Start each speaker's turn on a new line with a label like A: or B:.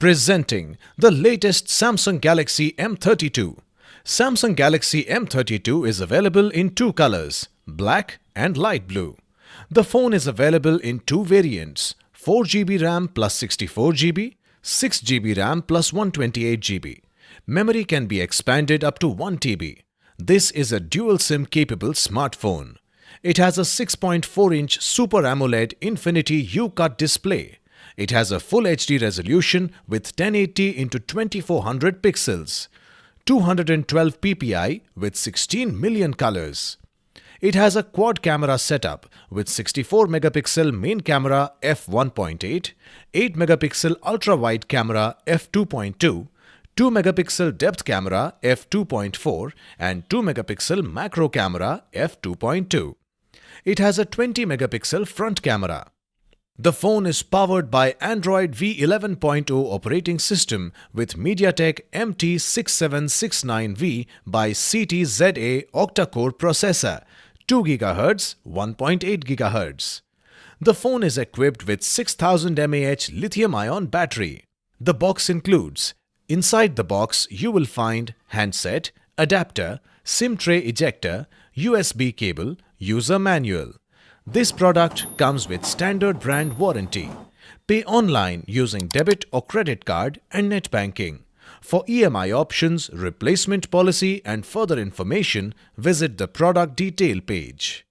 A: Presenting the latest Samsung Galaxy M32. Samsung Galaxy M32 is available in two colors, black and light blue. The phone is available in two variants, 4GB RAM plus 64GB, 6GB RAM plus 128GB. Memory can be expanded up to 1TB. This is a dual SIM capable smartphone. It has a 6.4-inch Super AMOLED Infinity U-Cut display. It has a Full HD resolution with 1080x2400 pixels, 212 ppi with 16 million colors. It has a quad camera setup with 64 megapixel main camera f1.8, 8 megapixel ultra-wide camera f2.2, 2 megapixel depth camera f2.4 and 2 megapixel macro camera f2.2. It has a 20 megapixel front camera. The phone is powered by Android V11.0 operating system with MediaTek MT6769V by CTZA octa-core processor, 2 GHz, 1.8 GHz. The phone is equipped with 6000 mAh lithium-ion battery. The box includes: inside the box you will find handset, adapter, SIM tray ejector, USB cable, user manual. This product comes with standard brand warranty. Pay online using debit or credit card and net banking. For EMI options, replacement policy and further information, visit the product detail page.